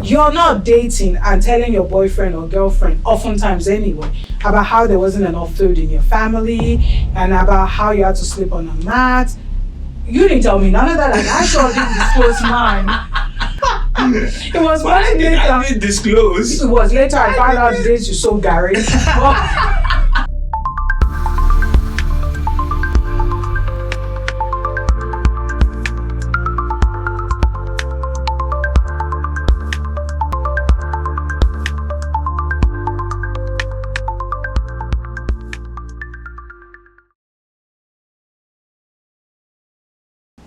you're not dating and telling your boyfriend or girlfriend, oftentimes anyway, about how there wasn't enough food in your family and about how you had to sleep on a mat. You didn't tell me none of that, and I sure didn't disclose mine. It was much later. I did disclose. It was later I found out the days you sold Gary.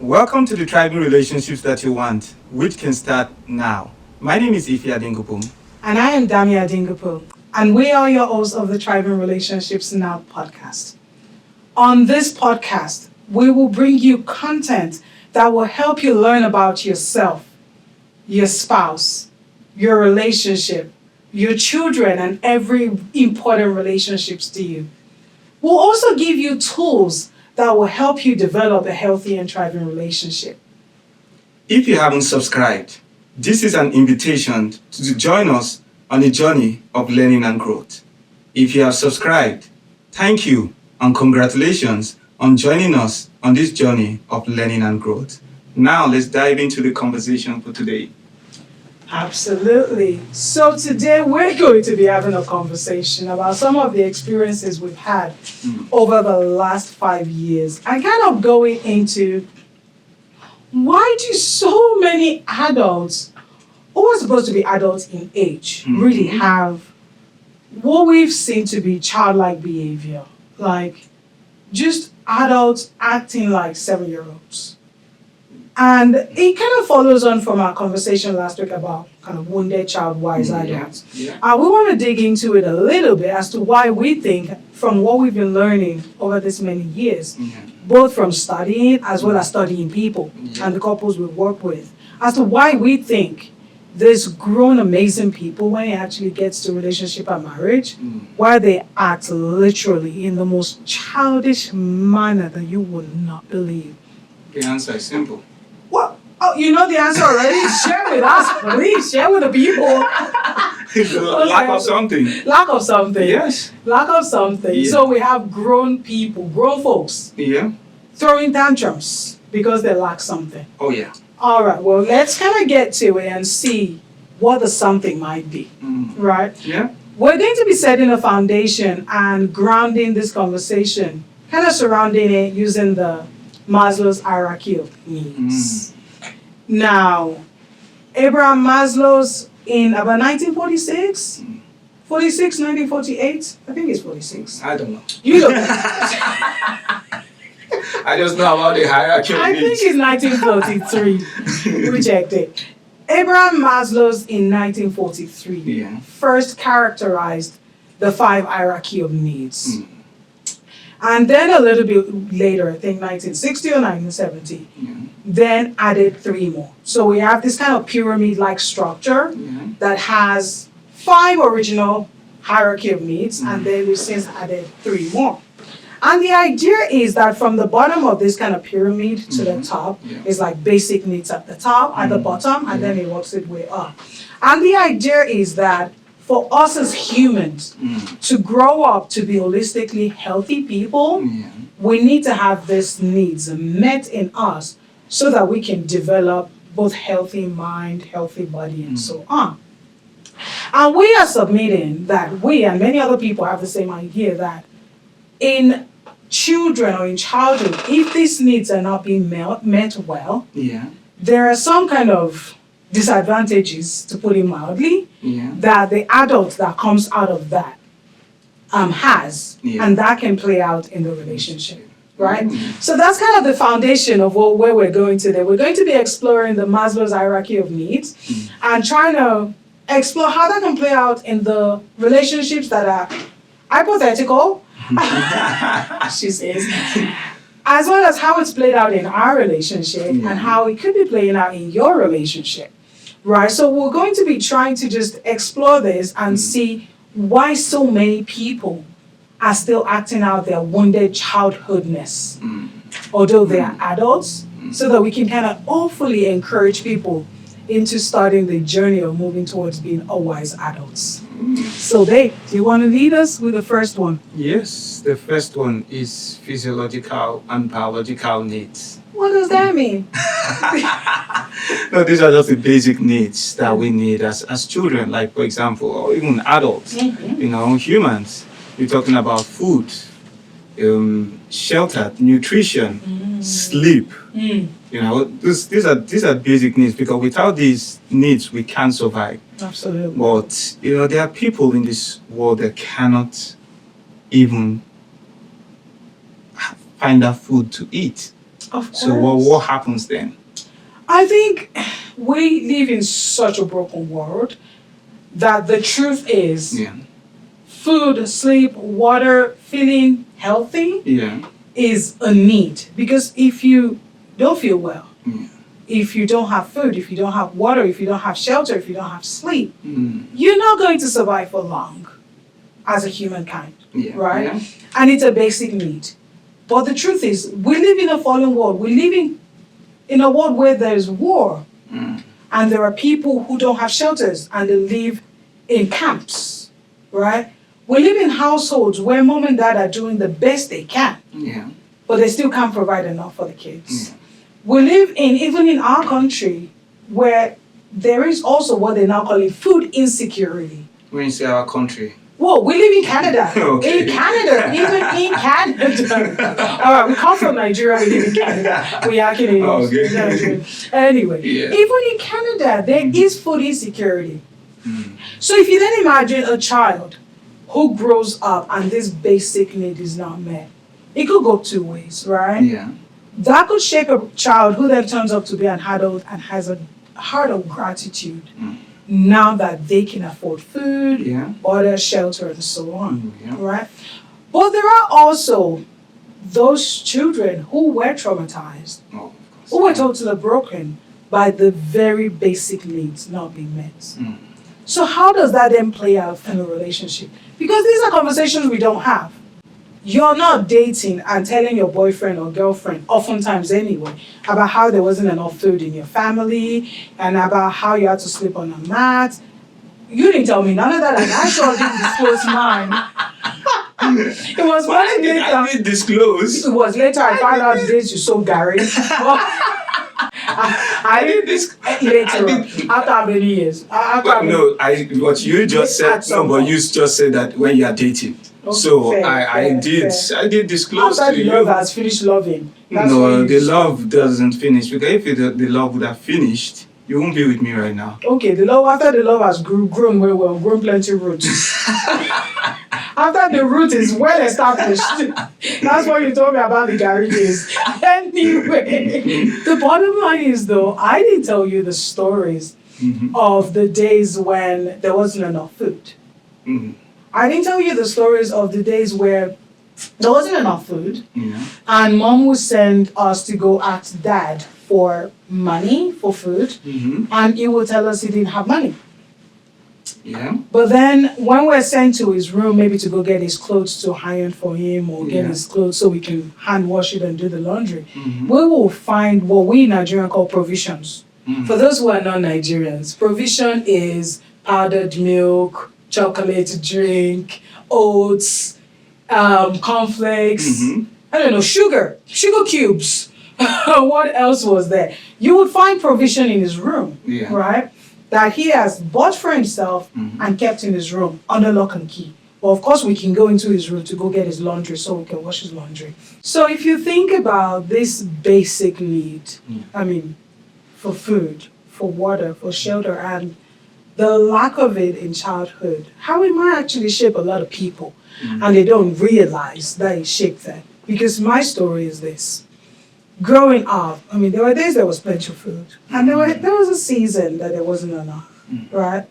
Welcome to the thriving relationships that you want, which can start now. My name is Ife Adingupu. And I am Dami Adingupu, and we are your hosts of the Thriving Relationships Now podcast. On this podcast, we will bring you content that will help you learn about yourself, your spouse, your relationship, your children, and every important relationships to you. We'll also give you tools that will help you develop a healthy and thriving relationship. If you haven't subscribed, this is an invitation to join us on a journey of learning and growth. If you have subscribed, thank you and congratulations on joining us on this journey of learning and growth. Now let's dive into the conversation for today. Absolutely. So today we're going to be having a conversation about some of the experiences we've had over the last 5 years and kind of going into why do so many adults who are supposed to be adults in age really have what we've seen to be childlike behavior, like just adults acting like 7-year-olds. And it kind of follows on from our conversation last week about kind of wounded child, wise adults. We want to dig into it a little bit as to why we think, from what we've been learning over this many years, both from studying as well as studying people and the couples we work with, as to why we think there's grown amazing people when it actually gets to relationship and marriage, where they act literally in the most childish manner that you would not believe. The answer is simple. What? Oh, you know the answer already? Share with us, please. Share with the people. Lack of something. Lack of something. Yes. Lack of something. Yeah. So we have grown people, grown folks, throwing tantrums because they lack something. Oh, yeah. All right, well, let's kind of get to it and see what the something might be, right? Yeah. We're going to be setting a foundation and grounding this conversation, kind of surrounding it using the Maslow's hierarchy of needs. Now, Abraham Maslow's in about 1946, 1948, I think it's 46. I don't know. You look I just know about the hierarchy of I needs. think it's 1943. We checked it. Abraham Maslow's in 1943 first characterized the 5 hierarchy of needs. And then a little bit later, I think 1960 or 1970, then added 3 more. So we have this kind of pyramid-like structure that has 5 original hierarchy of needs, and then we've since added 3 more. And the idea is that from the bottom of this kind of pyramid to the top is like basic needs at the top, at the bottom, and then it works its way up. And the idea is that for us as humans to grow up to be holistically healthy people, we need to have these needs met in us so that we can develop both healthy mind, healthy body, and so on. And we are submitting that we and many other people have the same idea that in children or in childhood, if these needs are not being met well, there are some kind of disadvantages, to put it mildly, that the adult that comes out of that has, and that can play out in the relationship, right? So that's kind of the foundation of where we're going today. We're going to be exploring the Maslow's hierarchy of needs and trying to explore how that can play out in the relationships that are hypothetical, she says, as well as how it's played out in our relationship and how it could be playing out in your relationship, right? So we're going to be trying to just explore this and see why so many people are still acting out their wounded childhoodness, although they are adults, so that we can kind of hopefully encourage people into starting the journey of moving towards being a wise adults. So, Dave, do you want to lead us with the first one? Yes, the first one is physiological and biological needs. What does that mean? No, these are just the basic needs that we need as children, like, for example, or even adults, humans. You're talking about food, shelter, nutrition, sleep. These are basic needs, because without these needs, we can't survive. Absolutely. But, there are people in this world that cannot even find that food to eat. Of course. So what happens then? I think we live in such a broken world that the truth is food, sleep, water, feeling healthy is a need. Because if you don't feel well, if you don't have food, if you don't have water, if you don't have shelter, if you don't have sleep, you're not going to survive for long as a humankind, right? Yeah. And it's a basic need. But the truth is, we live in a fallen world. We live in a world where there's war. And there are people who don't have shelters and they live in camps, right? We live in households where mom and dad are doing the best they can, but they still can't provide enough for the kids. We live even in our country, where there is also what they now call food insecurity. When you say our country? Whoa, we live in Canada. Okay. In Canada, even in Canada. All right, we come from Nigeria, we live in Canada. We are Canadians. Okay. Anyway, even in Canada, there is food insecurity. So if you then imagine a child who grows up and this basic need is not met, it could go two ways, right? Yeah. That could shape a child who then turns up to be an adult and has a heart of gratitude. Now that they can afford food, water, shelter, and so on, right? But there are also those children who were traumatized, who were totally broken by the very basic needs not being met. So how does that then play out in a relationship? Because these are conversations we don't have. You're not dating and telling your boyfriend or girlfriend, oftentimes anyway, about how there wasn't enough food in your family and about how you had to sleep on a mat. You didn't tell me none of that, and I sure didn't disclose mine. It was much later. I did disclose. It was later I found out the days you sold Gary. I did this later on, after how many years? What you just said, but you just said that when you are dating. So I did disclose after to the you. love has finished loving. No, the love doesn't finish, because if the love would have finished, you won't be with me right now. Okay, after the love has grown well, grown plenty roots. After the root is well established. That's what you told me about the Gary days. Anyway, the bottom line is though, I didn't tell you the stories of the days when there wasn't enough food. I didn't tell you the stories of the days where there wasn't enough food, and mom would send us to go ask dad for money, for food, and he would tell us he didn't have money. But then when we're sent to his room, maybe to go get his clothes to iron for him or get his clothes so we can hand wash it and do the laundry, we will find what we in Nigeria call provisions. For those who are not Nigerians, provision is powdered milk, chocolate drink, oats, cornflakes, I don't know, sugar cubes. What else was there? You would find provision in his room, right? That he has bought for himself and kept in his room under lock and key. Well, of course, we can go into his room to go get his laundry so we can wash his laundry. So if you think about this basic need, for food, for water, for shelter, and the lack of it in childhood, how it might actually shape a lot of people. And they don't realize that it shaped them. Because my story is this. Growing up, there were days there was plenty of food. And there was a season that there wasn't enough, right?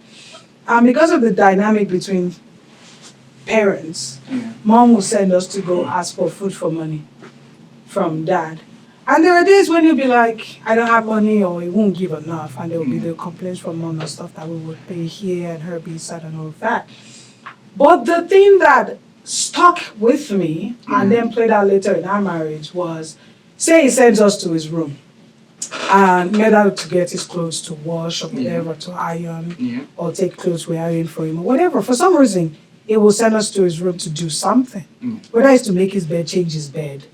And because of the dynamic between parents, mom would send us to go ask for food for money from dad. And there are days when he'll be like, I don't have money, or he won't give enough. And there will be the complaints from mom and stuff that we would pay here and her being sad and all of that. But the thing that stuck with me and then played out later in our marriage was, say he sends us to his room. and whether to get his clothes to wash or whatever, to iron, or take clothes we're ironing for him or whatever. For some reason, he will send us to his room to do something. Whether it's to make his bed, change his bed.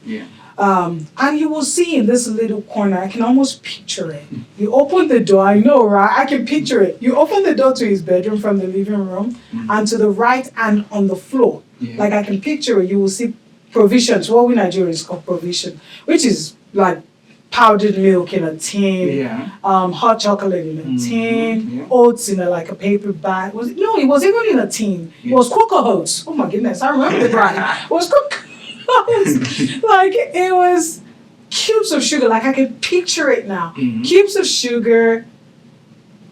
And you will see in this little corner, I can almost picture it. You open the door, I know, right? I can picture it. You open the door to his bedroom from the living room, and to the right and on the floor, like I can picture it, you will see provisions, what we Nigerians call provision, which is like powdered milk in a tin, hot chocolate in a tin, oats in like a paper bag. It was even in a tin. It was cocoa oats. Oh my goodness, I remember the brand. It was cocoa oats. Like it was cubes of sugar. Like I can picture it now. Cubes of sugar,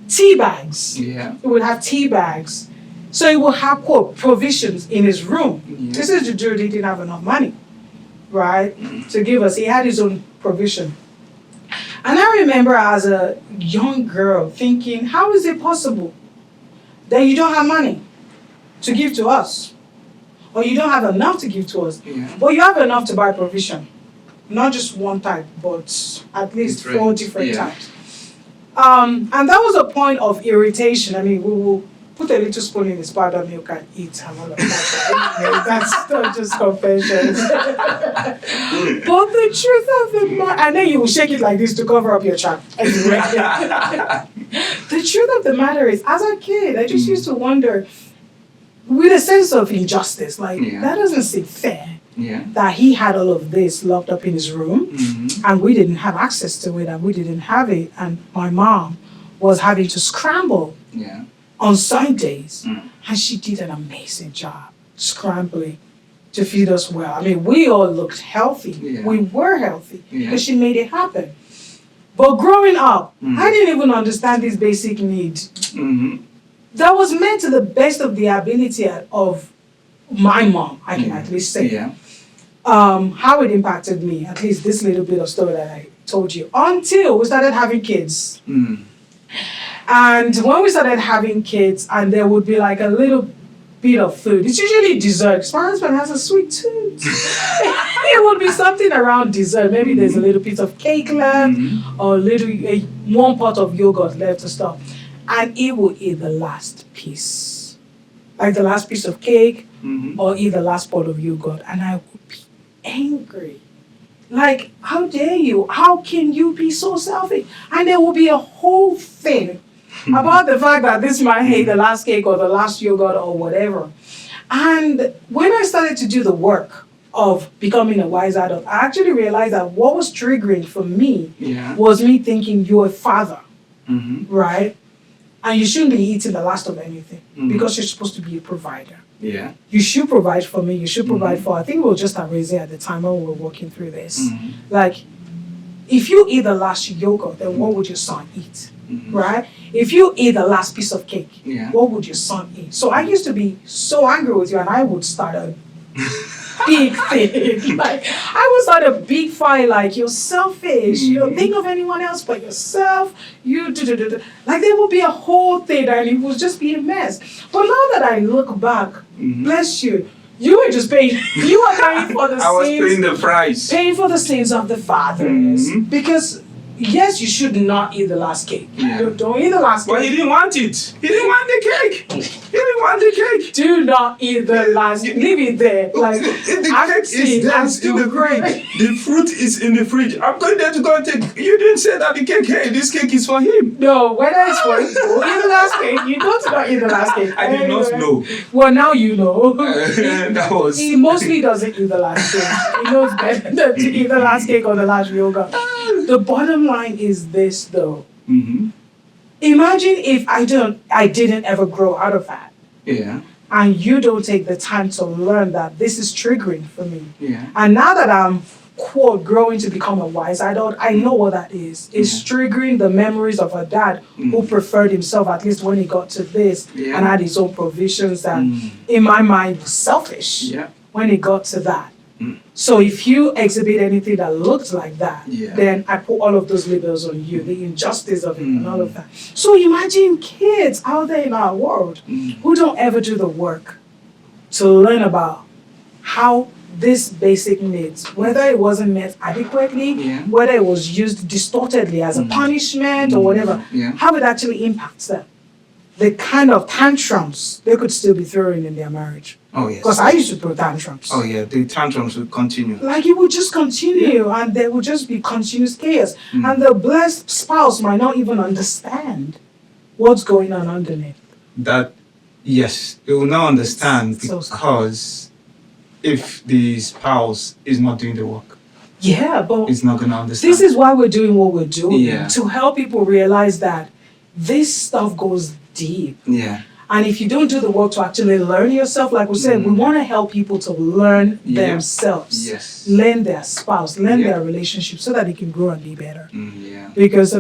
tea bags. It would have tea bags. So he will have, quote, provisions in his room. This is the dude, he didn't have enough money, right, to give us. He had his own provision. And I remember as a young girl thinking, how is it possible that you don't have money to give to us? Or you don't have enough to give to us, but you have enough to buy provision. Not just one type, but at least 4 different types. And that was a point of irritation. I mean, we will put a little spoon in his powder milk and eat and all of that. Anyway, that's not just confessions. But the truth of the matter, and then you will shake it like this to cover up your trap. Anyway. The truth of the matter is, as a kid, I just used to wonder, with a sense of injustice, like that doesn't seem fair. That he had all of this locked up in his room, and we didn't have access to it, and we didn't have it, and my mom was having to scramble on Sundays, and she did an amazing job scrambling to feed us well. I mean, we all looked healthy. We were healthy because she made it happen. But growing up, I didn't even understand this basic need. That was meant to the best of the ability of my mom, I can at least say. How it impacted me, at least this little bit of story that I told you, until we started having kids. And when we started having kids, and there would be like a little bit of food, it's usually dessert. My husband has a sweet tooth. It would be something around dessert. Maybe there's a little piece of cake left, or one pot of yogurt left or stuff. And he will eat the last piece. Like the last piece of cake, or eat the last pot of yogurt. And I would be angry. Like, how dare you? How can you be so selfish? And there will be a whole thing about the fact that this man ate the last cake or the last yogurt or whatever. And when I started to do the work of becoming a wise adult, I actually realized that what was triggering for me was me thinking, you're a father, right? And you shouldn't be eating the last of anything because you're supposed to be a provider. You should provide for me. You should provide for. I think we were just at raising at the time when we were working through this. Like, if you eat the last yogurt, then what would your son eat? Right? If you eat the last piece of cake, what would your son eat? So I used to be so angry with you, and I would start a big thing. Like, I would start a big fight, like, you're selfish. You don't think of anyone else but yourself. You do. Like, there would be a whole thing, and it would just be a mess. But now that I look back, bless you, you were just paying. You were paying for the sins. I was paying the price. Paying for the sins of the fathers. Because yes, you should not eat the last cake. Don't eat the last cake. But he didn't want it. He didn't want the cake. He didn't want the cake. Do not eat the last cake. Leave it there. Like, the cake is there in the fridge. The fruit is in the fridge. I'm going there to go and take. You didn't say that the cake, hey, this cake is for him. No, whether it's for him, eat the last cake. You don't not eat the last cake. I did not know. Well, now you know. That was. He mostly doesn't eat the last cake. He knows better than to eat the last cake or the last yogurt. The bottom line is this, though. Imagine if I didn't ever grow out of that. And you don't take the time to learn that this is triggering for me. And now that I'm, quote, growing to become a wise adult, I know what that is. It's triggering the memories of a dad who preferred himself, at least when he got to this, and had his own provisions that, in my mind, was selfish when he got to that. So if you exhibit anything that looks like that, then I put all of those labels on you, the injustice of it and all of that. So imagine kids out there in our world who don't ever do the work to learn about how these basic needs, whether it wasn't met adequately, whether it was used distortedly as a punishment or whatever, how it actually impacts them. The kind of tantrums they could still be throwing in their marriage. Oh, yes. Because I used to throw tantrums. Oh, yeah, the tantrums would continue. Like it would just continue and there would just be continuous chaos. And the blessed spouse might not even understand what's going on underneath. That, yes, they will not understand because if the spouse is not doing the work, but it's not going to understand. this is why we're doing what we're doing, to help people realize that this stuff goes deep. And if you don't do the work to actually learn yourself, like we said, we want to help people to learn themselves, learn their spouse, learn their relationship so that they can grow and be better. Because,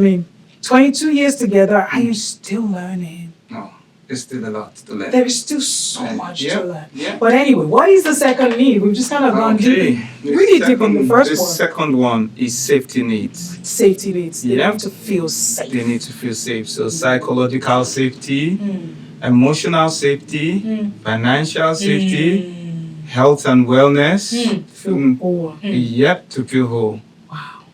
22 years together, are you still learning? No, there's still a lot to learn. There is still so much to learn. But anyway, what is the second need? We've just kind of gone deep. Really deep on the first one. The second one is safety needs. Safety needs. They need to feel safe. They need to feel safe. So psychological safety, emotional safety, financial safety, health and wellness. Feel whole. To feel whole. Wow.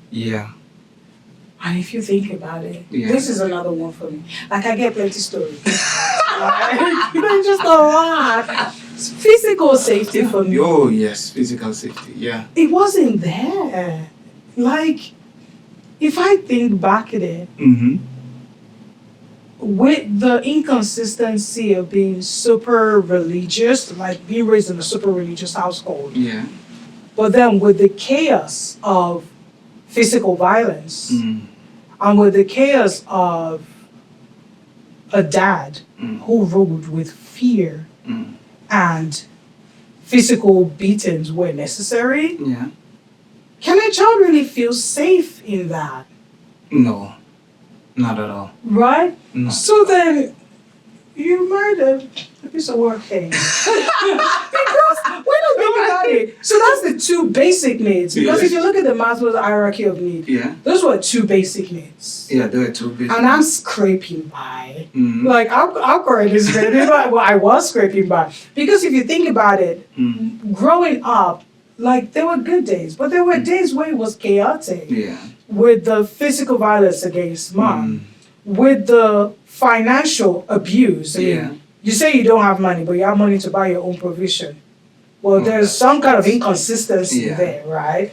And if you think about it, this is another one for me. Like I get plenty stories. Just a lot. Physical safety for me. Oh yes, physical safety. It wasn't there. Like, if I think back at it, with the inconsistency of being super religious, like being raised in a super religious household, but then with the chaos of physical violence, and with the chaos of a dad who ruled with fear and physical beatings were necessary, can a child really feel safe in that? No, not at all. Right? No. So then, you murdered a piece of work thing. Because we don't think about it. So that's the two basic needs. Because if you look at the Maslow's hierarchy of need, those were two basic needs. There were two basic And I'm scraping by. Like, I'll correct this baby. Well, I was scraping by. Because if you think about it, growing up, like, there were good days, but there were days where it was chaotic. With the physical violence against mom, with the financial abuse. You say you don't have money, but you have money to buy your own provision. Well, there's some kind of inconsistency there, right?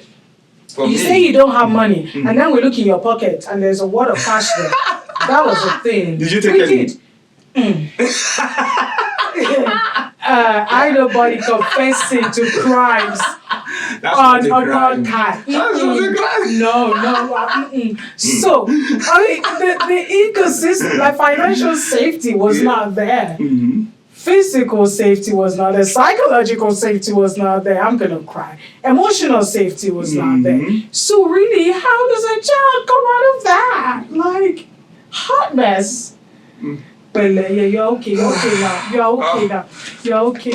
You say you don't have money, and then we look in your pocket, and there's a wad of cash there. That was a thing. Did you take it? We did. I nobody confessing to crimes on broadcast. No. So, the inconsistent, like financial safety was not there. Physical safety was not there. Psychological safety was not there. I'm gonna cry. Emotional safety was not there. So really, how does a child come out of that? Like, hot mess. But you're okay now. You're okay.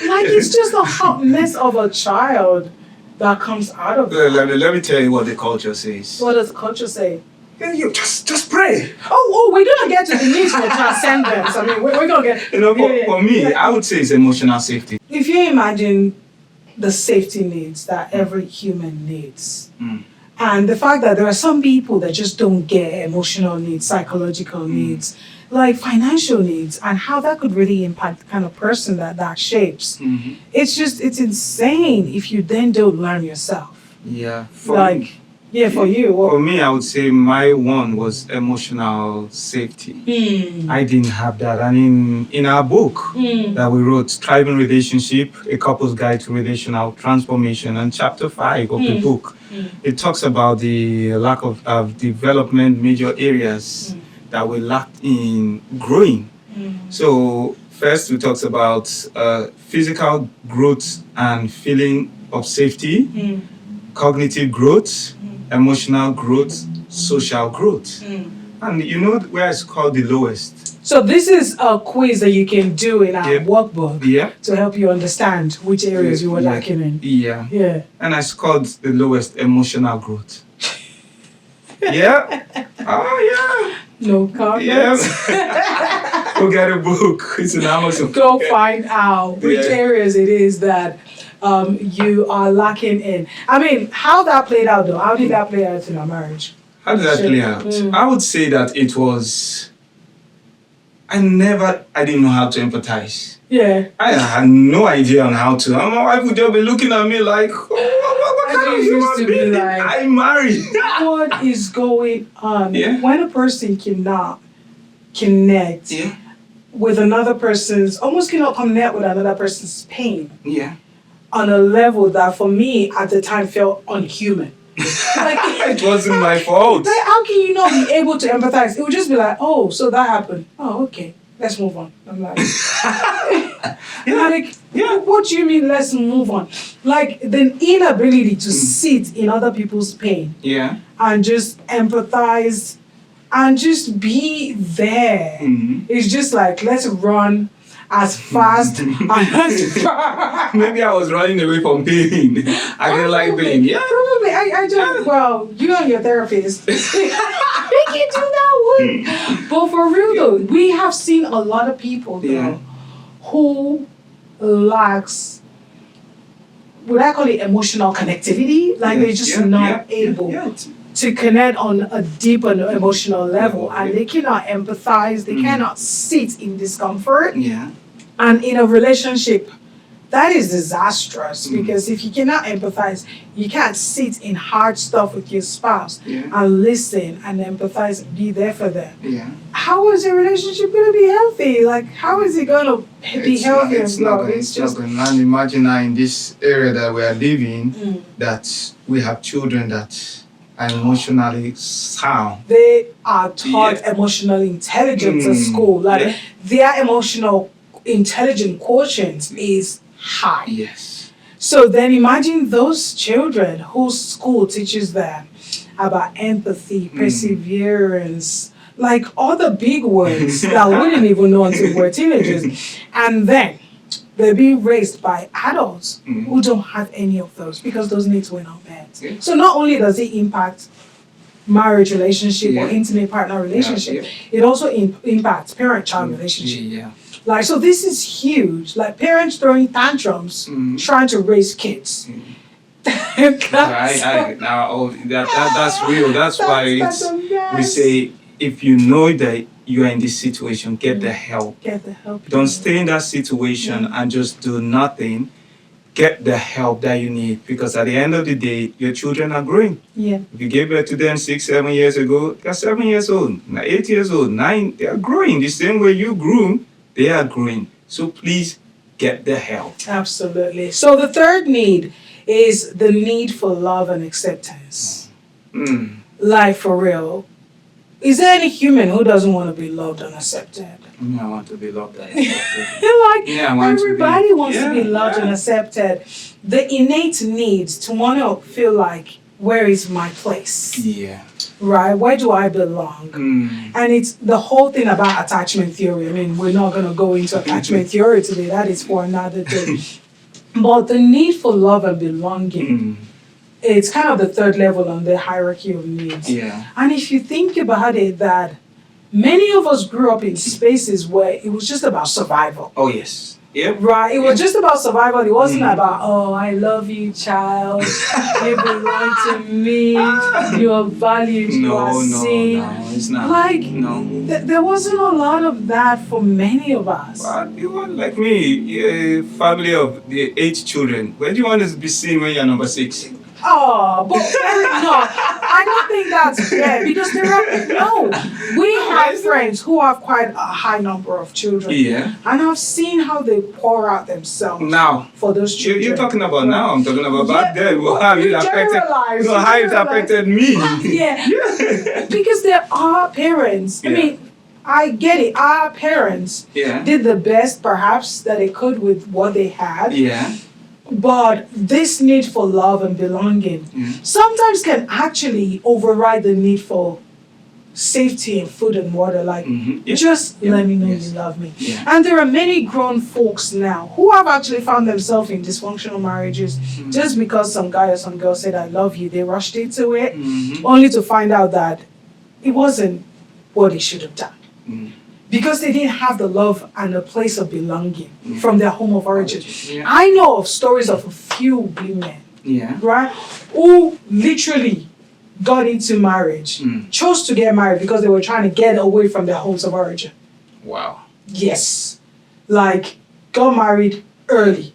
Like, it's just a hot mess of a child that comes out of it. Let me tell you what the culture says. What does the culture say? You just pray. Oh, we're gonna get to the needs for transcendence. We're gonna get. For me, I would say it's emotional safety. If you imagine the safety needs that every human needs, and the fact that there are some people that just don't get emotional needs, psychological needs, like financial needs, and how that could really impact the kind of person that shapes. It's insane if you then don't learn yourself. For you. For me, I would say my one was emotional safety. I didn't have that. And in our book that we wrote, Thriving Relationship, A Couple's Guide to Relational Transformation, and chapter 5 of the book, it talks about the lack of development, major areas that we lacked in growing. So first, we talked about physical growth and feeling of safety, cognitive growth, emotional growth, social growth. And you know where it's called the lowest? So this is a quiz that you can do in our workbook to help you understand which areas you were lacking in. And it's called the lowest, emotional growth. Oh, yeah. No comments. Go get a book. It's an Amazon. Go find out which Yeah. areas it is that you are lacking in. I mean, how that played out though? How did that play out in our marriage? How did that play out? I would say that it was. I didn't know how to empathize. Yeah. I had no idea on how to. My wife would just be looking at me like, what kind of used to human be being like, I married? What is going on? Yeah. When a person cannot connect Yeah. with another person's, almost cannot connect with another person's pain Yeah. on a level that for me at the time felt unhuman. Like, It wasn't my fault. like, how can you not be able to empathize? It would just be like, oh, so that happened. Oh, okay, let's move on. I'm like, like, what do you mean, let's move on? Like, the inability to sit in other people's pain Yeah. and just empathize and just be there. It's just like, let's run as fast and as far. Maybe I was running away from pain. I didn't like pain. Yeah. Probably. I just, well, you and your therapist. We can do that one. But for real though, we have seen a lot of people though who lacks, would I call it emotional connectivity? Like they're just not able to connect on a deep and emotional level, and they cannot empathize, they cannot sit in discomfort. Yeah. And in a relationship, that is disastrous because if you cannot empathize, you can't sit in hard stuff with your spouse and listen and empathize and be there for them. Yeah. How is your relationship going to be healthy? Like, how is it going to be healthy? It's not going to. And imagine now in this area that we are living, that we have children that are emotionally sound. They are taught emotional intelligence at school. Like, their emotional intelligent quotient is high. Yes. So then imagine those children whose school teaches them about empathy, perseverance, like all the big words that we didn't even know until we were teenagers. And then they're being raised by adults who don't have any of those because those needs were not met. Yeah. So not only does it impact marriage relationship or intimate partner relationship, it also impacts parent-child relationship. Yeah. Like, so this is huge. Like, parents throwing tantrums, trying to raise kids. That's real. That's why we say, if you know that you are in this situation, get the help. Get the help. Don't stay in that situation and just do nothing. Get the help that you need, because at the end of the day, your children are growing. Yeah. If you gave birth to them 6, 7 years ago, they're 7 years old, 8 years old, 9, they are growing. The same way you grew, they are growing. So please get the help. Absolutely. So the third need is the need for love and acceptance. Like, for real. Is there any human who doesn't want to be loved and accepted? I want to be loved and accepted. Everybody wants to be loved and accepted. The innate need to want to feel like, where is my place? Yeah. Right? Where do I belong? And it's the whole thing about attachment theory. I mean, we're not going to go into attachment theory today. That is for another day. But the need for love and belonging, it's kind of the third level on the hierarchy of needs. Yeah. And if you think about it, that many of us grew up in spaces where it was just about survival. Oh, yes. Yep. Right? It was just about survival. It wasn't about, oh, I love you, child. You belong to me. You are valued. You are seen. No, it's not. Like, no. There wasn't a lot of that for many of us. But you want, like me, a family of 8 children. Where do you want to be seen when you're number 6? Oh, but no, I don't think that's fair because we have friends who have quite a high number of children. Yeah. And I've seen how they pour out themselves Now, for those children. You're talking about now, I'm talking about back then. How it affected me. Yeah. Because there are parents. I mean, I get it. Our parents did the best perhaps that they could with what they had. Yeah. But this need for love and belonging sometimes can actually override the need for safety and food and water. Like, just let me know you love me. Yeah. And there are many grown folks now who have actually found themselves in dysfunctional marriages just because some guy or some girl said, I love you. They rushed into it only to find out that it wasn't what he should have done. because they didn't have the love and a place of belonging from their home of origin. Yeah. I know of stories of a few women, Yeah. right, who literally got into marriage, chose to get married because they were trying to get away from their homes of origin. Wow. Yes. Like, got married early.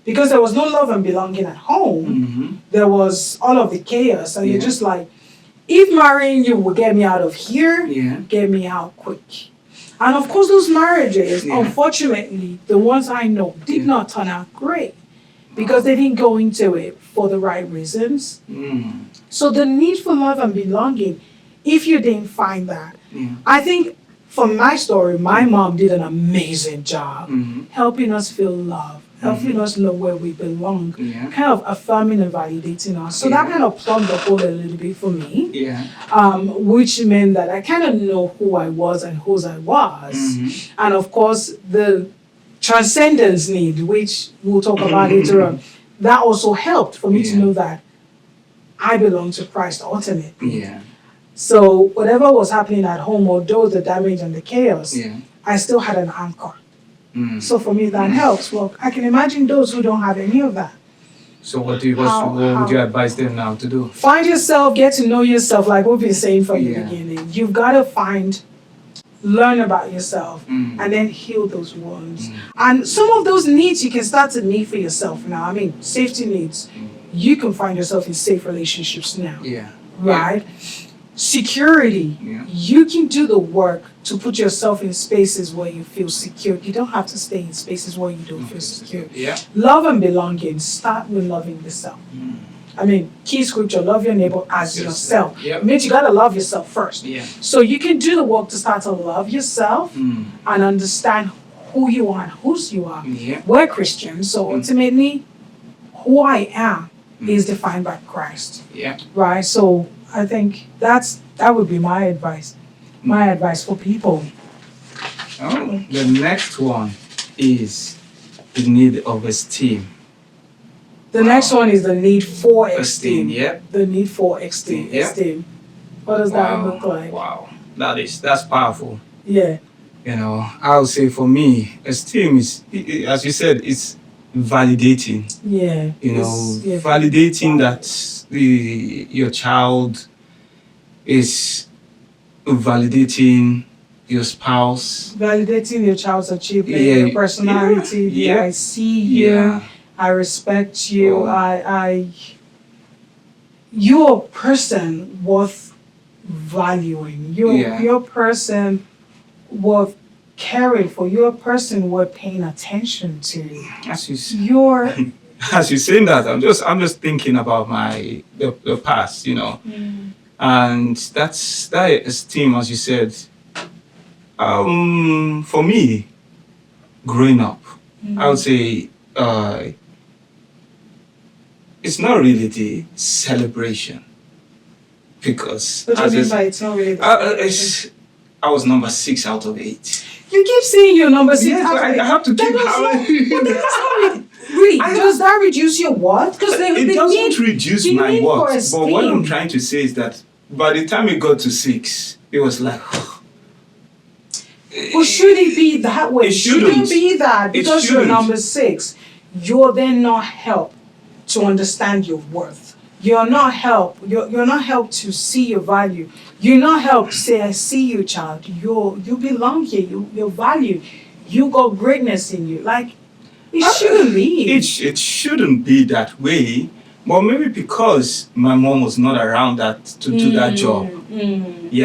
Because there was no love and belonging at home. There was all of the chaos. And you're just like, if marrying you will get me out of here, get me out quick. And of course, those marriages, unfortunately, the ones I know, did not turn out great. Because they didn't go into it for the right reasons. So the need for love and belonging, if you didn't find that, I think from my story, my mom did an amazing job helping us feel loved, helping us know where we belong, kind of affirming and validating us. So that kind of plugged the hole a little bit for me, which meant that I kind of know who I was and whose I was. And of course, the transcendence need, which we'll talk about later on, that also helped for me to know that I belong to Christ ultimately. So whatever was happening at home, although the damage and the chaos, I still had an anchor. So for me, that helps. Well, I can imagine those who don't have any of that. So what would you advise them now to do? Find yourself, get to know yourself, like we've been saying from the beginning. You've got to learn about yourself, and then heal those wounds. And some of those needs you can start to meet for yourself now. I mean, safety needs. You can find yourself in safe relationships now. Right? Security. You can do the work to put yourself in spaces where you feel secure. You don't have to stay in spaces where you don't feel secure. Love and belonging. Start with loving yourself. I mean, key scripture, love your neighbor as yourself. It means you gotta love yourself first. So you can do the work to start to love yourself and understand who you are and whose you are. We're Christians, so ultimately, who I am is defined by Christ. Right? So I think that would be my advice. My advice for people. Oh, the next one is the need of esteem. The next one is the need for esteem. The need for esteem. What does that look like? Wow, that's powerful. Yeah. You know, I would say for me, esteem is, as you said, it's validating. Yeah. You know, validating that your child is validating your spouse. Validating your child's achievement, your personality. I see you. I respect you. You're a person worth valuing. You're a person worth caring for. You're a person worth paying attention to. As you're saying that, I'm just thinking about the past, you know. And that esteem, as you said, for me, growing up, I would say it's not really the celebration, because what do you mean by it's not really the celebration? I was number 6 out of 8. You keep saying you're number 6 out of 8. I have to keep Really? Does that reduce your what? Because it doesn't reduce my what. But what I'm trying to say is that by the time it got to 6, it was like. Well, should it be that way? It shouldn't be that because you're number 6. You're then not helped to understand your worth. You're not helped. You're not helped to see your value. You're not helped to say, I see you, child. You belong here. You're valued. You got greatness in you. Like, it shouldn't be. It shouldn't be that way. But maybe because my mom was not around to do that job.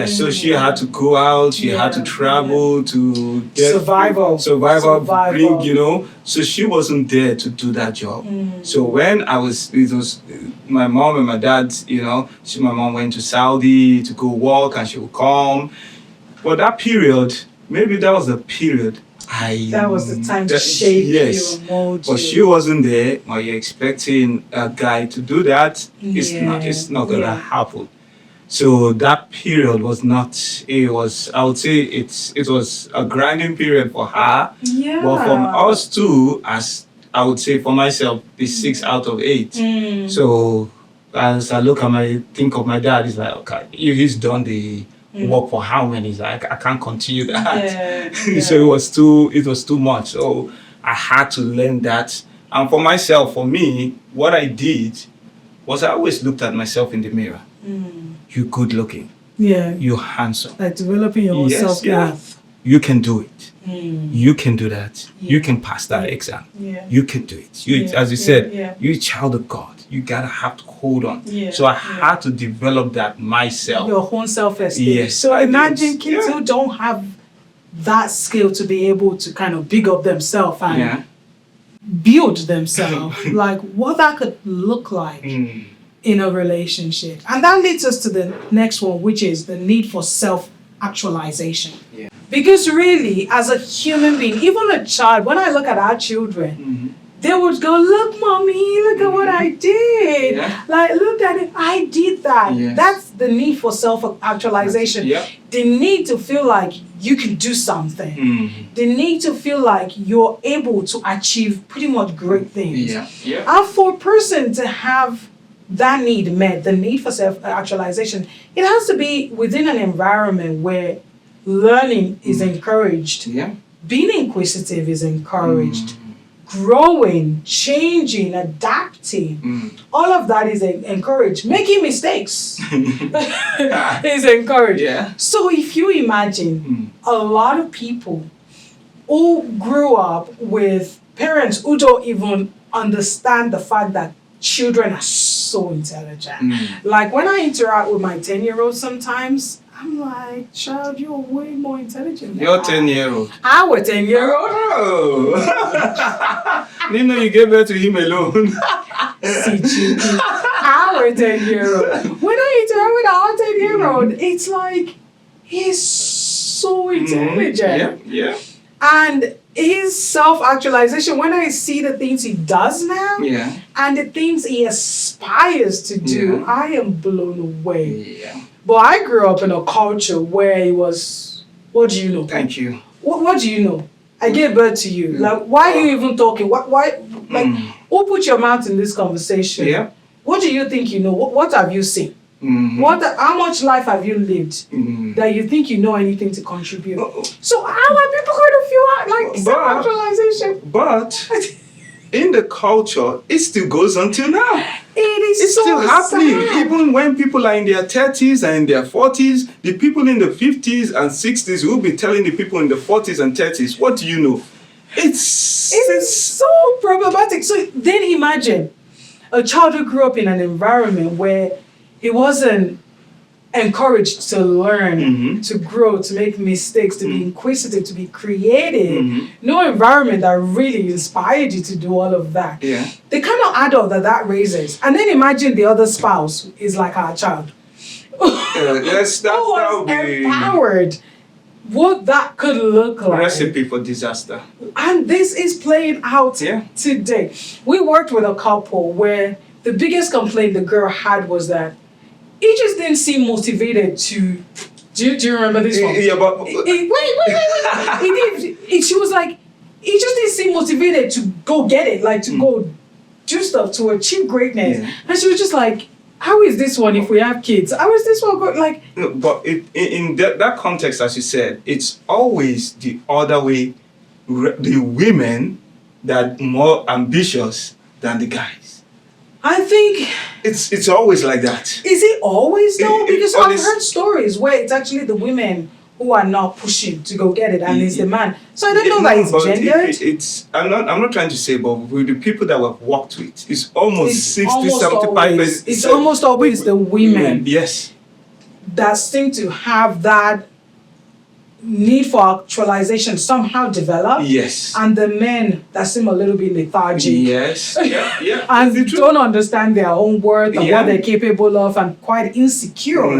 So she had to go out, she had to travel to get survival, bring, you know. So she wasn't there to do that job. So when it was my mom and my dad, you know, my mom went to Saudi to go work and she would come. But that period, maybe that was the period that was the time to shape you, mold you. But she wasn't there. Or you're expecting a guy to do that. It's not gonna happen. So that period was not. I would say it was a grinding period for her. But from us too, as I would say for myself, the 6 out of 8. So as I think of my dad, he's like, okay, he's done the work for how many? I can't continue that. Yeah. So it was too much. So I had to learn that. And for myself, for me, what I did was I always looked at myself in the mirror. You're good looking. Yeah. You're handsome. Like developing your own self-worth. You can do it. You can do that. You can pass that exam. You can do it. As you said, you're a child of God. You gotta have to hold on. So I had to develop that myself. Your own self-esteem. Yes. So imagine kids who don't have that skill to be able to kind of big up themselves and build themselves. Like what that could look like in a relationship. And that leads us to the next one, which is the need for self-actualization. Because really, as a human being, even a child, when I look at our children, they would go, look, mommy, look at what I did. Like, look at it, I did that. That's the need for self-actualization. The need to feel like you can do something. The need to feel like you're able to achieve pretty much great things. And for a person to have that need met, the need for self-actualization, it has to be within an environment where learning is encouraged. Being inquisitive is encouraged. Growing, changing, adapting, all of that is encouraged. Making mistakes is encouraged. So if you imagine a lot of people who grew up with parents who don't even understand the fact that children are so intelligent. Like when I interact with my 10-year-old sometimes, I'm like, child, you're way more intelligent than You're 10-year-old. Our 10-year-old. Oh. Didn't know you gave birth to him alone. Our 10-year-old. When I interact with our 10-year-old, it's like he's so intelligent. And his self-actualization, when I see the things he does now and the things he aspires to do, I am blown away. But I grew up in a culture where it was, what do you know? Thank you. What do you know? I gave birth to you. Like, why are you even talking? Why? Like, who put your mouth in this conversation? What do you think you know? What have you seen? How much life have you lived that you think you know anything to contribute? So how are people going to feel like self-actualization? But in the culture, it still goes on till now. It's so still happening. sad. Even when people are in their 30s and in their 40s, the people in the 50s and 60s will be telling the people in the 40s and 30s, what do you know? It's so problematic. So then imagine a child who grew up in an environment where he wasn't encouraged to learn, to grow, to make mistakes, to be inquisitive, to be creative. No environment that really inspired you to do all of that. The kind of adult that raises. And then imagine the other spouse is like our child. That would be empowered. What that could look like. Recipe for disaster. And this is playing out today. We worked with a couple where the biggest complaint the girl had was that he just didn't seem motivated to. Do you remember this one? Yeah, but wait. She was like, he just didn't seem motivated to go get it, like to go do stuff to achieve greatness. And she was just like, how is this one if we have kids? How is this one like? No, but in that context, as you said, it's always the other way. The women that are more ambitious than the guys. I think it's always like that. Is it always though? Because I've heard stories where it's actually the women who are not pushing to go get it, and it's the man. So I don't know that it's gendered. I'm not trying to say, but with the people that we've worked with, it's almost 75%. It's almost always the women. Yes. That seem to have that need for actualization somehow develop. Yes. And the men that seem a little bit lethargic. Yes. Yeah. And don't understand their own worth and what they're capable of, and quite insecure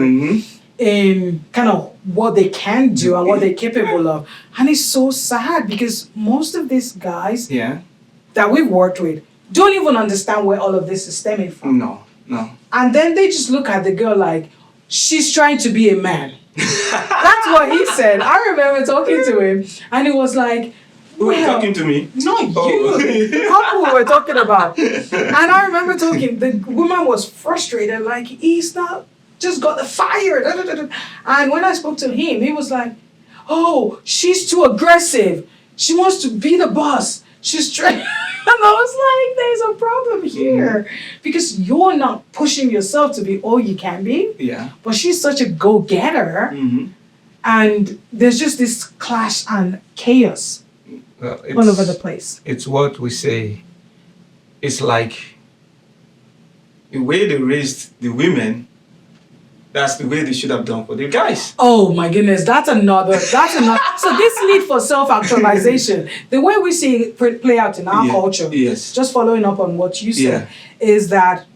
in kind of what they can do and what they're capable of. And it's so sad because most of these guys that we've worked with don't even understand where all of this is stemming from. No. And then they just look at the girl like, she's trying to be a man. That's what he said. I remember talking to him and he was like, who were talking to me? Not you. The couple we were talking about. And I remember talking, the woman was frustrated, like, he's not just got the fire. Da, da, da, da. And when I spoke to him, he was like, oh, she's too aggressive. She wants to be the boss. She's trying. And I was like, there's a problem here. Because you're not pushing yourself to be all you can be. Yeah. But she's such a go-getter. And there's just this clash and chaos all over the place. It's what we say. It's like the way they raised the women, that's the way they should have done for the guys. Oh my goodness, that's another. So this need for self-actualization, the way we see it play out in our culture, just following up on what you said, is that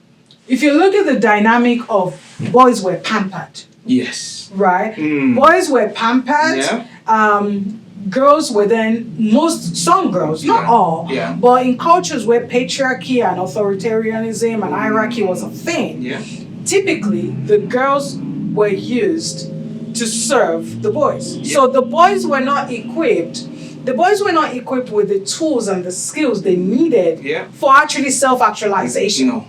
if you look at the dynamic of boys were pampered. Yes. Right? Boys were pampered. Girls were then, some girls, not all, but in cultures where patriarchy and authoritarianism and hierarchy was a thing, typically the girls were used to serve the boys. So the boys were not equipped. The boys were not equipped with the tools and the skills they needed for actually self-actualization.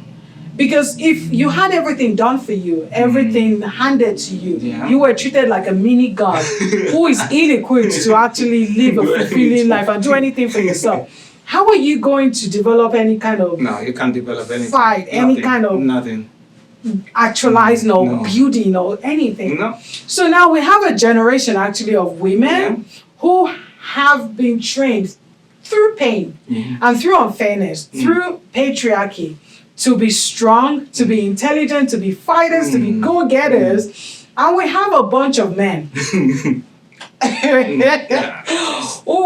Because if you had everything done for you, everything handed to you, you were treated like a mini god who is ill-equipped to actually live a fulfilling life and do anything for yourself. How are you going to develop any kind of... No, you can't develop anything. Fight, any kind of... Nothing. Actualizing or building or anything. No. So now we have a generation actually of women who have been trained through pain and through unfairness, through patriarchy, to be strong, to be intelligent, to be fighters, to be go-getters. And we have a bunch of men who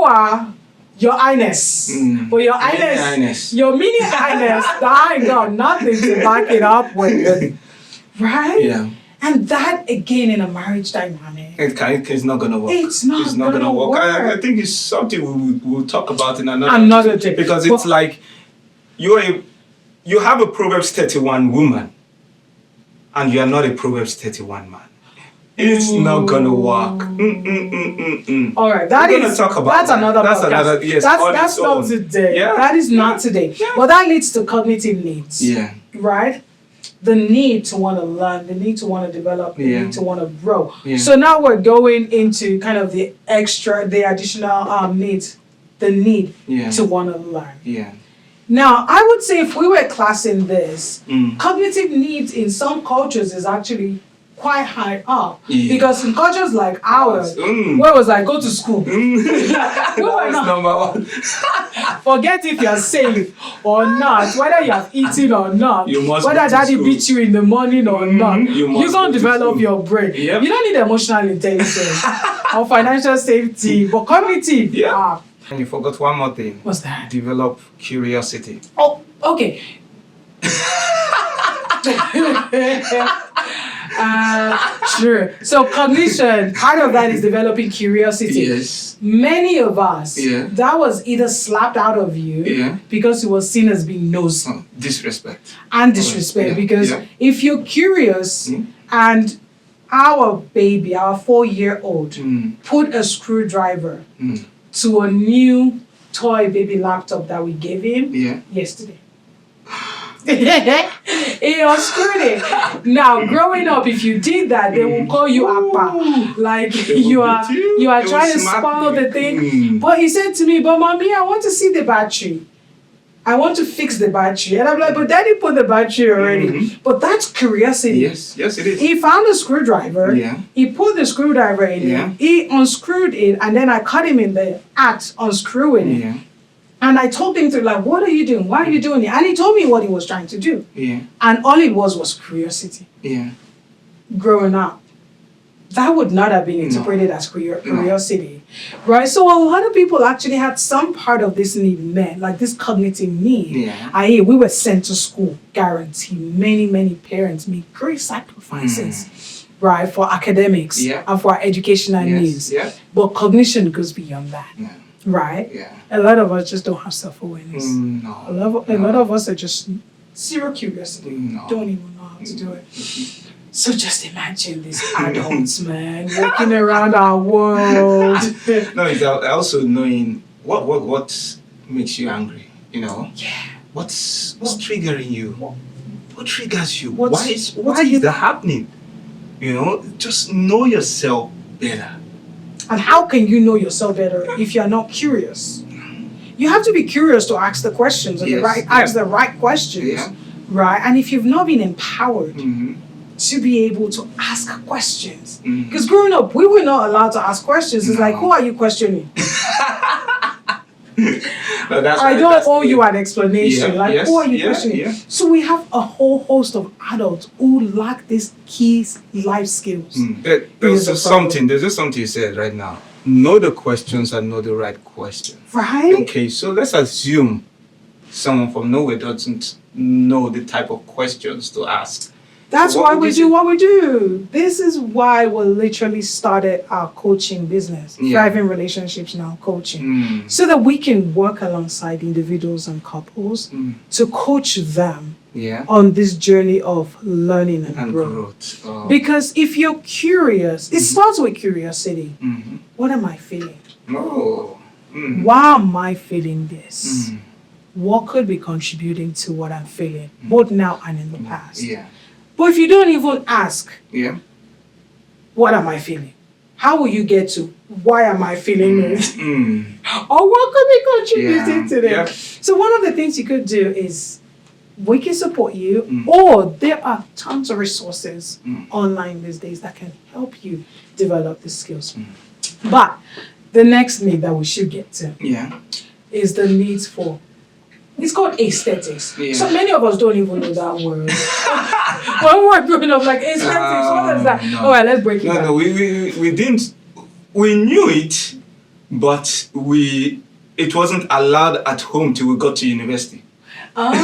are your highness. But your highness, your mini highness, that ain't got nothing to back it up with. Right? Yeah. And that, again, in a marriage dynamic. It's not going to work. It's not going to work. I think it's something we'll talk about in another day. Because it's like you have a Proverbs 31 woman and you are not a Proverbs 31 man. It's not gonna work. All right, that's another podcast. Yes, that's not today. That is not today. But that leads to cognitive needs. Right? The need to want to learn, the need to want to develop, the need to want to grow. So now we're going into kind of the additional needs, the need to want to learn. Now, I would say if we were classing this, cognitive needs in some cultures is actually quite high up. Because in cultures like ours, where was I? Go to school. We were not. Number one. Forget if you're safe or not, whether you have eaten or not, whether daddy beat you in the morning or not, you're going to develop your brain. You don't need emotional intelligence or financial safety, but cognitive. And you forgot one more thing. What's that? Develop curiosity. Oh, okay. Sure. So cognition, part of that is developing curiosity. Yes. Many of us, that was either slapped out of you because it was seen as being nosy. Disrespect. And disrespect. Because if you're curious and our baby, our 4-year-old, put a screwdriver to a new toy baby laptop that we gave him yesterday. He unscrewed it. Now, growing up, if you did that, they will call you Appa. Like you are trying to spoil the thing. But he said to me, "But mommy, I want to see the battery. I want to fix the battery." And I'm like, "But daddy put the battery already." But that's curiosity. Yes, it is. He found a screwdriver. He put the screwdriver in it. He unscrewed it, and then I caught him in the act unscrewing it. And I told him to, like, "What are you doing? Why are you doing it?" And he told me what he was trying to do. And all it was curiosity. Growing up. That would not have been interpreted as curiosity. Right? So a lot of people actually had some part of this need met, like this cognitive need. I.e., we were sent to school, guarantee. Many parents made great sacrifices, right, for academics and for our educational needs. But cognition goes beyond that. Right? A lot of us just don't have self-awareness. A lot of us are just zero curiosity. Don't even know how to do it. So just imagine these adults, man, walking around our world. No, it's also knowing what makes you angry, you know? What's triggering you? What triggers you? Why is that happening? Just know yourself better. And how can you know yourself better if you're not curious? You have to be curious to ask the questions and ask the right questions, right? And if you've not been empowered to be able to ask questions, because growing up we were not allowed to ask questions. It's like, who are you questioning? I don't owe you an explanation. Who are you questioning? Yeah. So we have a whole host of adults who lack these key life skills. There's just something you said right now. Know the questions and know the right question. Right. Okay, so let's assume someone from nowhere doesn't know the type of questions to ask. That's why we do what we do. This is why we literally started our coaching business, Thriving Relationships Now Coaching, so that we can work alongside individuals and couples to coach them on this journey of learning and growth. Oh. Because if you're curious, it starts with curiosity. What am I feeling? Oh. Why am I feeling this? What could be contributing to what I'm feeling, both now and in the past? But if you don't even ask, what am I feeling? How will you get to why am I feeling it? Or what could be contributing to this? So one of the things you could do is we can support you, or there are tons of resources online these days that can help you develop the skills. But the next need that we should get to is the needs for, it's called aesthetics. So many of us don't even know that word. When we were growing up, like aesthetics, what is that? No. All right, let's break it down. No, we didn't. We knew it, but it wasn't allowed at home till we got to university. Many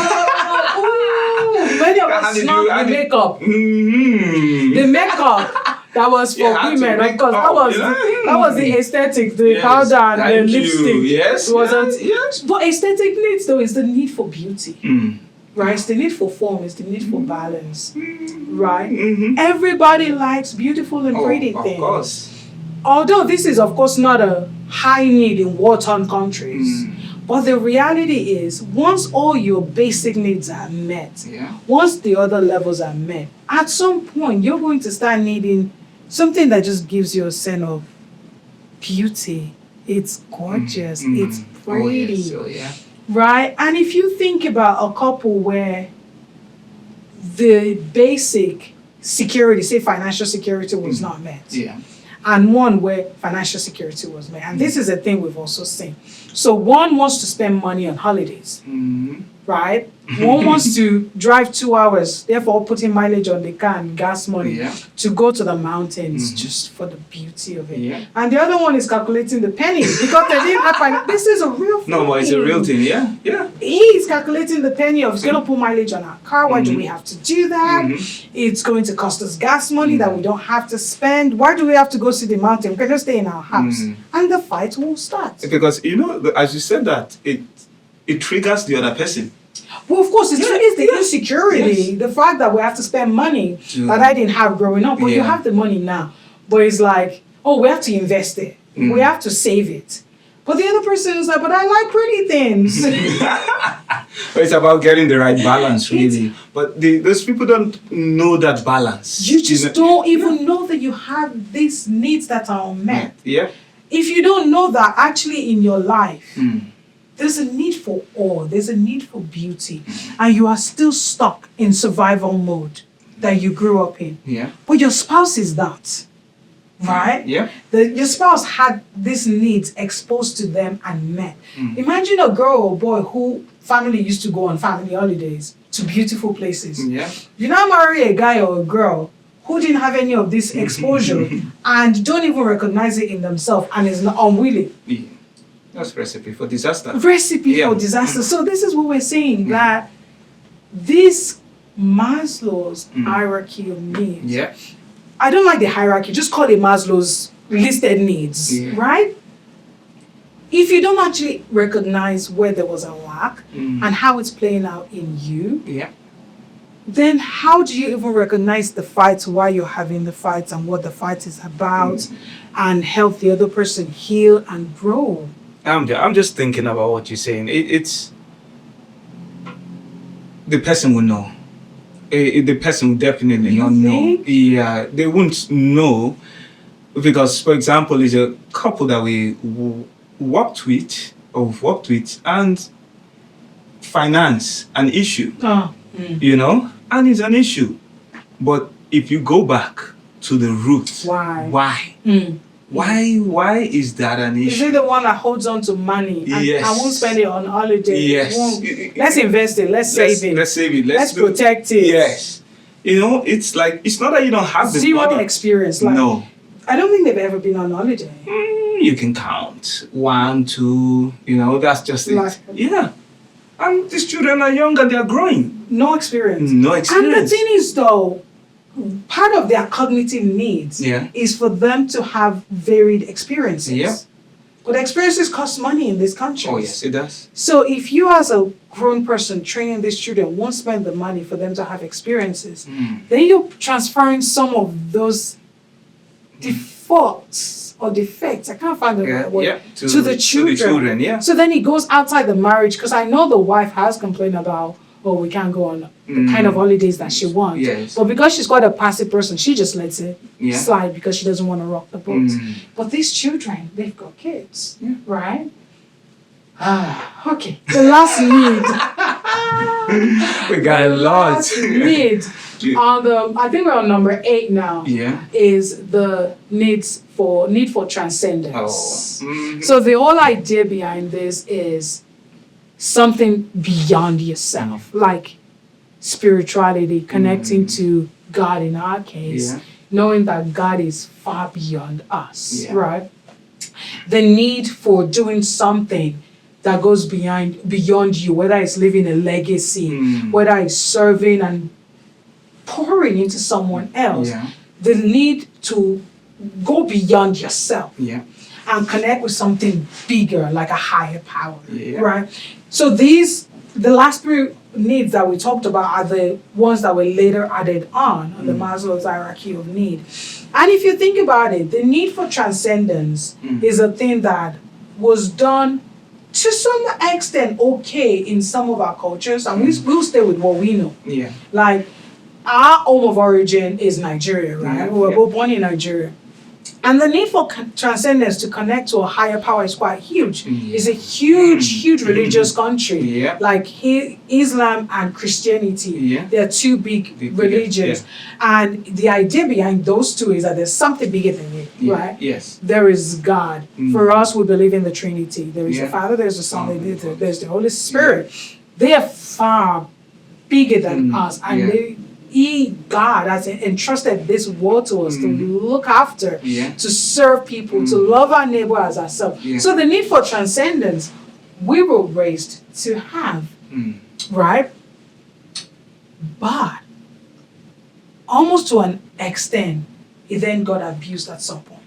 of us snuck the makeup. The makeup that was for women, of course. That was the aesthetic, the powder and the lipstick. Yes. But aesthetic needs, though, is the need for beauty. Right? It's the need for form, it's the need for balance. Right? Everybody likes beautiful and pretty things. Of course. Although this is, of course, not a high need in war-torn countries. But the reality is, once all your basic needs are met, once the other levels are met, at some point you're going to start needing something that just gives you a sense of beauty. It's gorgeous. It's pretty. Right? And if you think about a couple where the basic security, say financial security, was not met, and one where financial security was met, and this is a thing we've also seen. So one wants to spend money on holidays, right? One wants to drive 2 hours, therefore putting mileage on the car and gas money to go to the mountains just for the beauty of it. And the other one is calculating the pennies because they didn't have this is a real thing. No, but it's a real thing, He's calculating the penny of, it's going to put mileage on our car. Why do we have to do that? It's going to cost us gas money that we don't have to spend. Why do we have to go see the mountain? We can just stay in our house. And the fight will start. Because, as you said that, it triggers the other person. Well, of course, it triggers the insecurity, the fact that we have to spend money that I didn't have growing up. But you have the money now. But it's like, oh, we have to invest it. We have to save it. But the other person is like, but I like pretty things. It's about getting the right balance, really. But those people don't know that balance. You just don't even know that you have these needs that are unmet. If you don't know that actually in your life, there's a need for awe, there's a need for beauty, and you are still stuck in survival mode that you grew up in. But your spouse is not. Right? Your spouse had these needs exposed to them and met. Imagine a girl or boy who family used to go on family holidays to beautiful places. You now marry a guy or a girl who didn't have any of this exposure and don't even recognize it in themselves and is unwilling. That's recipe for disaster. Recipe for disaster. So this is what we're saying, that this Maslow's hierarchy of needs. I don't like the hierarchy, just call it Maslow's listed needs, right? If you don't actually recognize where there was a lack and how it's playing out in you, then how do you even recognize the fights, why you're having the fights and what the fight is about, and help the other person heal and grow? I'm just thinking about what you're saying. It's the person will know. the person will definitely You not know. think? Yeah, they won't know because, for example, it's a couple that we worked with and finance an issue, and it's an issue. But if you go back to the roots, why? Why is that an issue? Is it the one that holds on to money? Yes. I won't spend it on holiday. Yes. Let's invest it. Let's save it. Let's save it. Let's protect it. Yes. It's like, it's not that you don't have the Zero money. experience. Like, No. I don't think they've ever been on holiday. You can count 1, 2. That's just it. Like, yeah. And these children are young and they are growing. no experience. No experience. And the thing is, though, part of their cognitive needs is for them to have varied experiences. Yeah. But experiences cost money in this country. Oh, yes, it does. So if you as a grown person training these children won't spend the money for them to have experiences, then you're transferring some of those defaults or defects, I can't find the right word, to the children. Yeah. So then it goes outside the marriage, because I know the wife has complained about, we can't go on the kind of holidays that she wants. Yes. But because she's quite a passive person, she just lets it Yeah. slide because she doesn't want to rock the boat. But these children, they've got kids, right? Okay. The last need. We got a lot. Last need on the, I think we're on number 8 now. Yeah. Is the need for transcendence. Oh. So the whole idea behind this is something beyond yourself, like spirituality, connecting to God in our case, knowing that God is far beyond us, right? The need for doing something that goes beyond you, whether it's living a legacy, whether it's serving and pouring into someone else. The need to go beyond yourself and connect with something bigger, like a higher power, right? So the last 3 needs that we talked about are the ones that were later added on the Maslow's hierarchy of need. And if you think about it, the need for transcendence is a thing that was done to some extent okay in some of our cultures, and we'll stay with what we know. Yeah. Like, our home of origin is Nigeria, right? We were both born in Nigeria. And the need for transcendence to connect to a higher power is quite huge. It's a huge religious country. Like Islam and Christianity, they're 2 big religions. And the idea behind those 2 is that there's something bigger than it, right? Yes. There is God. For us, we believe in the Trinity. There is the Father, there's the Son, there's the Holy Spirit. They are far bigger than us. And God has entrusted this world to us to look after, to serve people, to love our neighbor as ourselves. So the need for transcendence, we were raised to have, right? But almost to an extent, it then got abused at some point.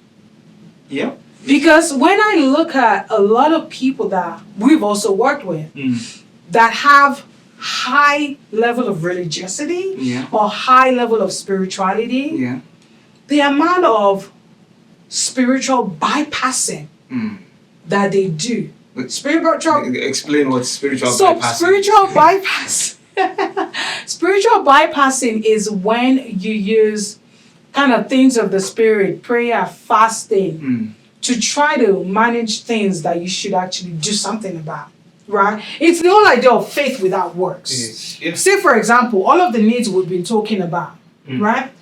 Yeah. Because when I look at a lot of people that we've also worked with that have high level of religiosity or high level of spirituality, the amount of spiritual bypassing that they do. Explain what spiritual bypassing is. Spiritual bypass. Spiritual bypassing is when you use kind of things of the spirit, prayer, fasting, to try to manage things that you should actually do something about. Right? It's the whole idea of faith without works. Say, for example, all of the needs we've been talking about, right?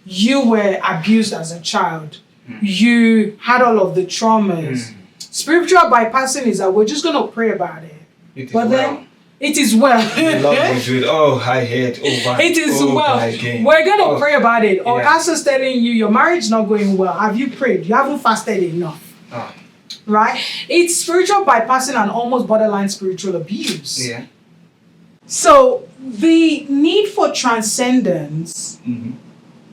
You were abused as a child. You had all of the traumas. Spiritual bypassing is that we're just going to pray about it. Then it is well. I hate over. It is well. We're going to pray about it. Or pastor's telling you your marriage is not going well. Have you prayed? You haven't fasted enough. Right? It's spiritual bypassing and almost borderline spiritual abuse. So the need for transcendence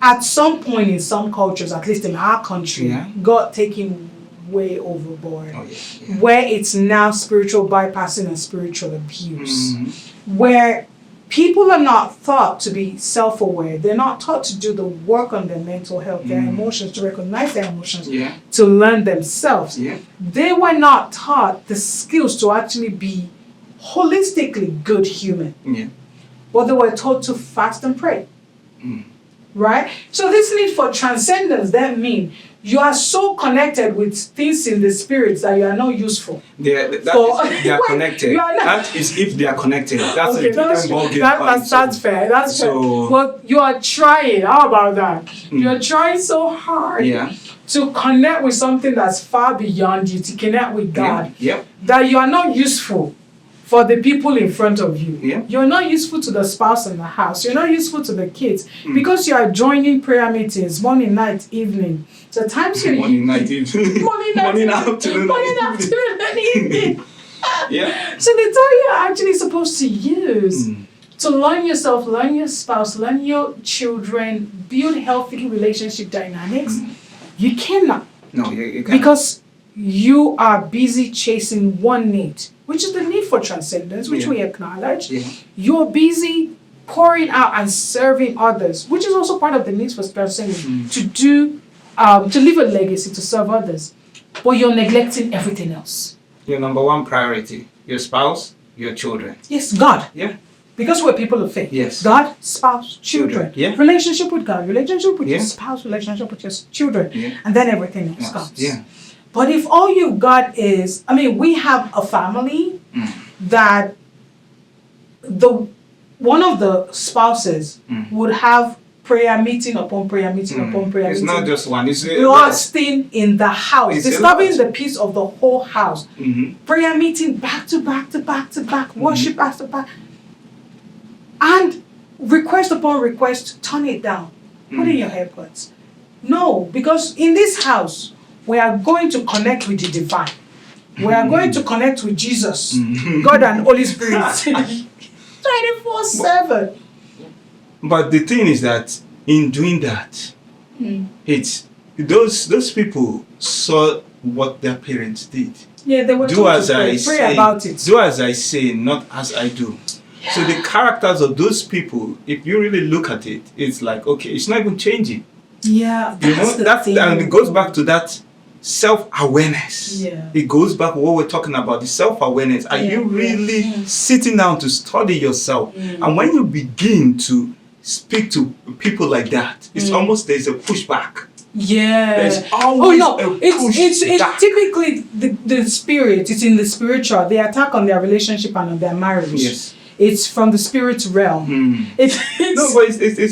at some point in some cultures, at least in our country, got taken way overboard. Where it's now spiritual bypassing and spiritual abuse. Where people are not taught to be self-aware. They're not taught to do the work on their mental health, their emotions, to recognize their emotions, to learn themselves. They were not taught the skills to actually be holistically good human. but they were taught to fast and pray. Right? So this need for transcendence, that means you are so connected with things in the spirits that you are not useful. They are connected. That is if they are connected. That's okay, a different ballgame. That's fair. That's fair. But you are trying. How about that? You are trying so hard to connect with something that's far beyond you, to connect with God. That you are not useful for the people in front of you. You're not useful to the spouse in the house. You're not useful to the kids because you are joining prayer meetings morning, night, evening. So times you morning, night, evening. morning, afternoon, and evening. So the time you're actually supposed to use to learn yourself, learn your spouse, learn your children, build healthy relationship dynamics, you cannot. No, you can't. Because you are busy chasing one need, which is the need for transcendence, which we acknowledge. You're busy pouring out and serving others, which is also part of the need for transcendence, to do, to leave a legacy, to serve others. But you're neglecting everything else. Your number one priority, your spouse, your children. Yes, God. Yeah. Because we're people of faith. Yes. God, spouse, children. Yeah. Relationship with God, relationship with your spouse, relationship with your children. And then everything else comes. Yeah. But if all you've got is, we have a family that one of the spouses would have prayer meeting upon prayer meeting upon prayer meeting. It's not just one. It's lasting in the house, it's disturbing the peace of the whole house. Prayer meeting back to back to back to back, worship back to back. And request upon request, turn it down. Put in your AirPods. No, because in this house, we are going to connect with the divine. We are going to connect with Jesus, God and Holy Spirit. 24/7. But the thing is that in doing that, it's those people saw what their parents did. Yeah, they were told to pray about it. Do as I say, not as I do. So the characters of those people, if you really look at it, it's like, okay, it's not even changing. Yeah, that's and it goes back to that self-awareness. Yeah. It goes back to what we're talking about, the self-awareness. Are you really sitting down to study yourself? And when you begin to speak to people like that, it's almost there's a pushback. Yeah. There's always it's typically the spirit, it's in the spiritual, the attack on their relationship and on their marriage. Yes. It's from the spirit realm. It's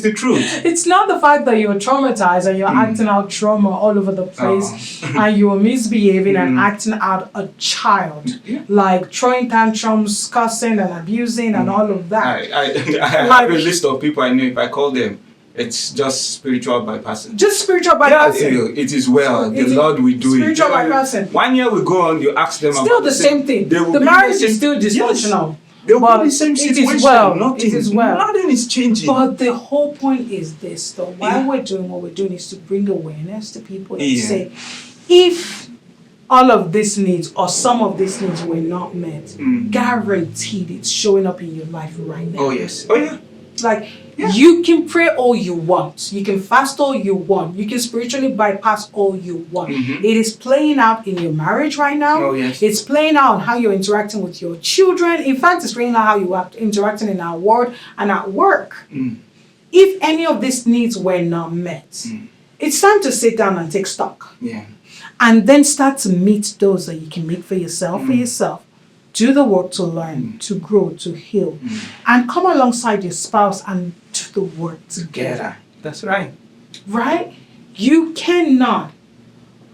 the truth. It's not the fact that you're traumatized and you're acting out trauma all over the place and you're misbehaving and acting out a child. Like throwing tantrums, cussing and abusing and all of that. I have a list of people I know. If I call them, it's just spiritual bypassing. Just spiritual bypassing. Yeah, it is well. The Lord will do it. Spiritual bypassing. 1 year will go on, you ask them still about the same thing. The marriage is still dysfunctional. They will be the same situation. It is well. Nothing is changing. But the whole point is this, though. Why we're doing what we're doing is to bring awareness to people and say, if all of these needs or some of these needs were not met, guaranteed it's showing up in your life right now. Oh, yes. Oh, yeah. Like, you can pray all you want. You can fast all you want. You can spiritually bypass all you want. It is playing out in your marriage right now. Oh, yes. It's playing out on how you're interacting with your children. In fact, it's playing out how you are interacting in our world and at work. If any of these needs were not met, it's time to sit down and take stock. Yeah. And then start to meet those that you can make for yourself. Do the work to learn, to grow, to heal. And come alongside your spouse and do the work together. That's right. Right? You cannot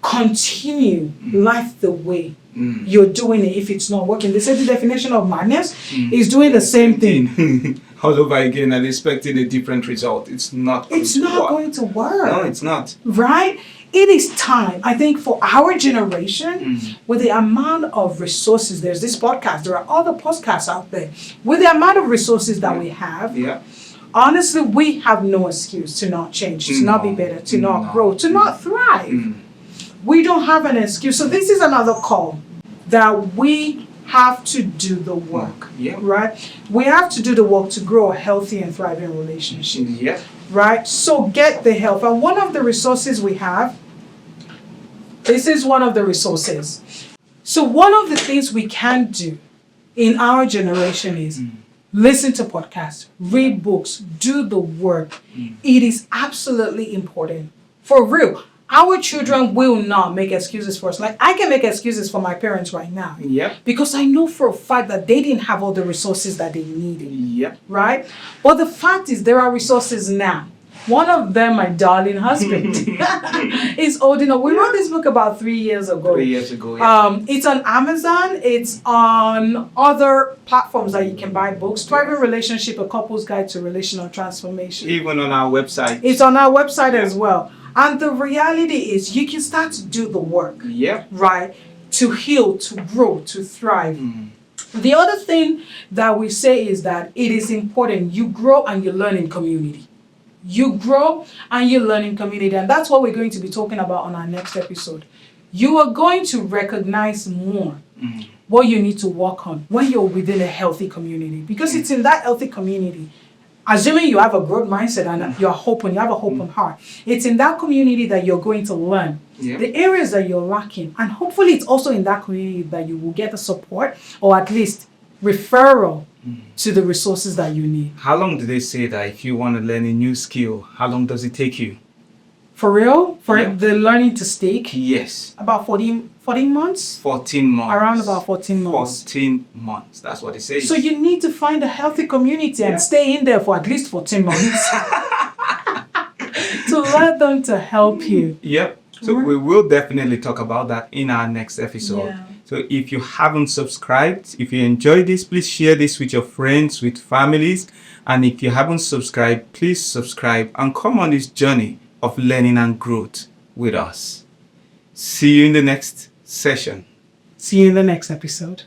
continue life the way you're doing it if it's not working. They say the definition of madness is doing the same thing. All over again and expecting a different result. It's not going to work. No, it's not. Right? It is time, I think, for our generation, with the amount of resources, there's this podcast, there are other podcasts out there, with the amount of resources that we have, honestly, we have no excuse to not change, to not be better, to not grow, to not thrive. We don't have an excuse. So this is another call that we have to do the work, right? We have to do the work to grow a healthy and thriving relationship. Right? So get the help. And one of the resources we have, this is one of the resources. So one of the things we can do in our generation is listen to podcasts, read books, do the work. It is absolutely important. For real. Our children will not make excuses for us. Like, I can make excuses for my parents right now. Yep. Because I know for a fact that they didn't have all the resources that they needed. Yep. Right? But the fact is, there are resources now. One of them, my darling husband, is old enough. We wrote this book about 3 years ago. 3 years ago, yeah. It's on Amazon. It's on other platforms that you can buy books. Thriving Relationship, A Couple's Guide to Relational Transformation. Even on our website. It's on our website as well. And the reality is, you can start to do the work. Yep. Right? To heal, to grow, to thrive. The other thing that we say is that it is important you grow and you learn in community. You grow and you learn in community. And that's what we're going to be talking about on our next episode. You are going to recognize more what you need to work on when you're within a healthy community. Because it's in that healthy community, assuming you have a growth mindset and you're open, you have a open heart, it's in that community that you're going to learn the areas that you're lacking. And hopefully it's also in that community that you will get the support or at least referral to the resources that you need. How long do they say that if you want to learn a new skill, how long does it take you? For real? For the learning to stick? Yes. About 14 months? 14 months. Around about 14 months. 14 months. That's what it says. So you need to find a healthy community and stay in there for at least 14 months. To let them to help you. Yep. So we will definitely talk about that in our next episode. Yeah. So if you haven't subscribed, if you enjoyed this, please share this with your friends, with families. And if you haven't subscribed, please subscribe and come on this journey of learning and growth with us. See you in the next session. See you in the next episode.